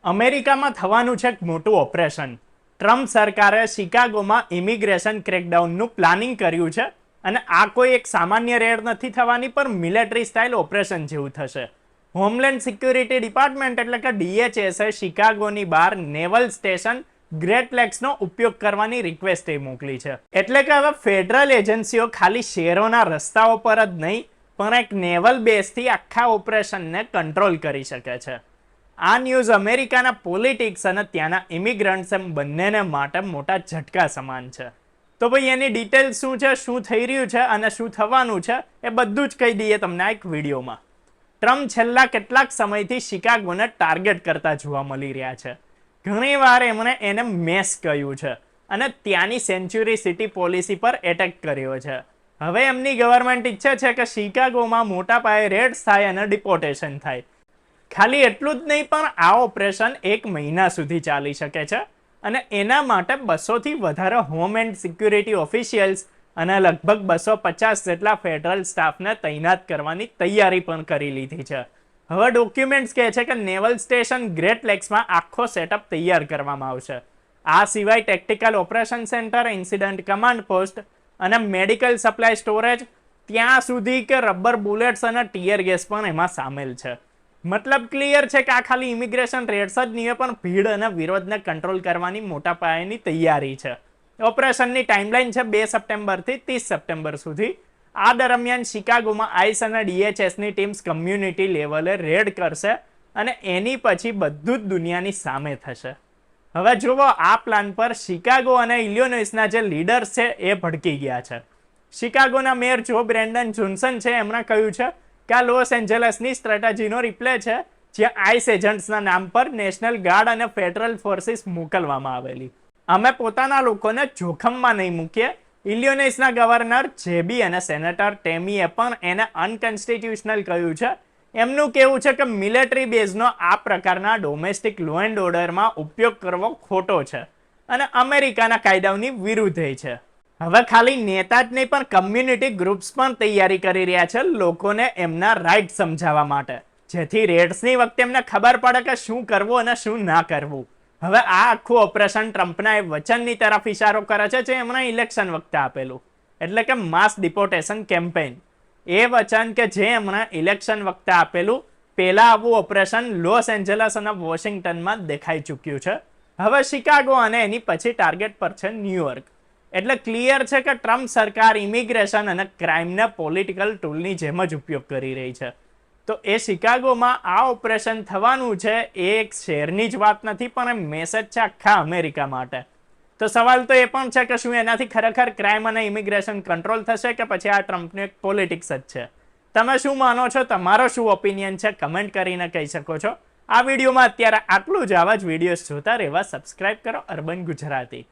અમેરિકામાં થવાનું છે એક મોટું ઓપરેશન. ટ્રમ્પ સરકારે શિકાગોમાં ઇમિગ્રેશન ક્રેકડાઉનનું પ્લાનિંગ કર્યું છે અને આ કોઈ એક સામાન્ય રેડ નથી થવાની, પણ મિલિટરી સ્ટાઇલ ઓપરેશન જેવું થશે. હોમલેન્ડ સિક્યુરિટી ડિપાર્ટમેન્ટ એટલે કે DHSએ શિકાગોની બહાર નેવલ સ્ટેશન ગ્રેટ લેક્સનો ઉપયોગ કરવાની રિક્વેસ્ટ મોકલી છે. એટલે કે હવે ફેડરલ એજન્સીઓ ખાલી શહેરોના રસ્તાઓ પર જ નહીં, પણ એક નેવલ બેઝથી આખા ઓપરેશનને કંટ્રોલ કરી શકે છે. આ ન્યૂઝ અમેરિકાના પોલિટિક્સ અને ત્યાંના ઇમિગ્રન્ટ્સ એમ બંનેને માટે મોટા ઝટકા સમાન છે. તો ભાઈ એની ડિટેલ શું છે, શું થઈ રહ્યું છે અને શું થવાનું છે એ બધું જ કહી દઈએ તમને આ એક વિડીયોમાં. ટ્રમ્પ છેલ્લા કેટલાક સમયથી શિકાગોને ટાર્ગેટ કરતા જોવા મળી રહ્યા છે. ઘણીવાર એમણે એને મેસ કહ્યું છે અને ત્યાંની સેન્ચ્યુરી સિટી પોલિસી પર એટેક કર્યો છે. હવે એમની ગવર્મેન્ટ ઈચ્છે છે કે શિકાગોમાં મોટા પાયે રેડ્સ થાય અને ડિપોર્ટેશન થાય. ખાલી એટલું જ નહીં, પણ આ ઓપરેશન 1 મહિના સુધી ચાલી શકે છે અને એના માટે 200થી વધારે હોમ એન્ડ સિક્યુરિટી ઓફિશિયલ્સ અને લગભગ 250 જેટલા ફેડરલ સ્ટાફને તૈનાત કરવાની તૈયારી પણ કરી લીધી છે. હવે ડોક્યુમેન્ટ્સ કહે છે કે નેવલ સ્ટેશન ગ્રેટ લેક્સમાં આખો સેટઅપ તૈયાર કરવામાં આવશે. આ સિવાય ટેક્ટિકલ operation centre, incident command post અને મેડિકલ સપ્લાય સ્ટોરેજ, ત્યાં સુધી કે રબર બુલેટ્સ અને ટીયર ગેસ પણ એમાં સામેલ છે. મતલબ ક્લિયર છે કે આ ખાલી ઇમિગ્રેશન રેડ્સ જ નહીં, પણ ભીડ અને વિરોધને કંટ્રોલ કરવાની મોટા પાયાની તૈયારી છે. ઓપરેશનની ટાઈમલાઈન છે 2 સપ્ટેમ્બરથી 30 સપ્ટેમ્બર સુધી. આ દરમિયાન શિકાગોમાં આઈસ અને DHSની ટીમ્સ કમ્યુનિટી લેવલે રેડ કરશે અને એની પછી બધું જ દુનિયાની સામે થશે. હવે જુઓ, આ પ્લાન પર શિકાગો અને ઇલિનોઇસના જે લીડર્સ છે એ ભડકી ગયા છે. શિકાગોના મેયર જો બ્રેન્ડન જોન્સન છે, એમણે કહ્યું છે કે આ લોસ એન્જલસની સ્ટ્રેટેજીનો રિપ્લે છે, જ્યાં આઈસ એજન્ટ્સના નામ પર નેશનલ ગાર્ડ અને ફેડરલ ફોર્સિસ મોકલવામાં આવેલી. અમે પોતાના લોકોને જોખમમાં નહીં મૂકીએ. ઇલિનોઇસના ગવર્નર જેબી અને સેનેટર ટેમીએ પણ એને અનકોન્સ્ટિટ્યુશનલ કહ્યું છે. એમનું કહેવું છે કે મિલિટરી બેઝનો આ પ્રકારના ડોમેસ્ટિક લો એન્ડ ઓર્ડરમાં ઉપયોગ કરવો ખોટો છે અને અમેરિકાના કાયદાઓની વિરુદ્ધ છે. હવે ખાલી નેતા જ નહીં, પણ કમ્યુનિટી ગ્રુપ્સ પણ તૈયારી કરી રહ્યા છે લોકોને એમના રાઇટ સમજાવવા માટે, જેથી રેડ્સની વખતે એમને ખબર પડે કે શું કરવું અને શું ના કરવું. હવે આ આખું ઓપરેશન ટ્રમ્પના એ વચનની તરફ ઇશારો કરે છે જે એમણે ઇલેક્શન વખતે આપેલું, એટલે કે માસ ડિપોર્ટેશન કેમ્પેઇન. એ વચન કે જે એમણે ઇલેક્શન વખતે આપેલું, પહેલા આવું ઓપરેશન લોસ એન્જલસ અને વોશિંગ્ટનમાં દેખાઈ ચૂક્યું છે. હવે શિકાગો અને એની પછી ટાર્ગેટ પર છે ન્યુયોર્ક. એટલે ક્લિયર છે કે ટ્રમ્પ સરકાર ઇમિગ્રેશન અને ક્રાઇમને પોલિટિકલ ટૂલની જેમ જ ઉપયોગ કરી રહી છે. તો એ શિકાગોમાં આ ઓપરેશન થવાનું છે એ એક શહેરની જ વાત નથી, પણ એ મેસેજ છે આખા અમેરિકા માટે. તો સવાલ તો એ પણ છે કે શું એનાથી ખરેખર ક્રાઇમ અને ઇમિગ્રેશન કંટ્રોલ થશે કે પછી આ ટ્રમ્પનું એક પોલિટિક્સ જ છે? તમે શું માનો છો? તમારો શું ઓપિનિયન છે? કમેન્ટ કરીને કહી શકો છો. આ વિડીયોમાં અત્યારે આટલું જ. આવા જ વિડીયોઝ જોતા રહેવા સબસ્ક્રાઇબ કરો અર્બન ગુજરાતી.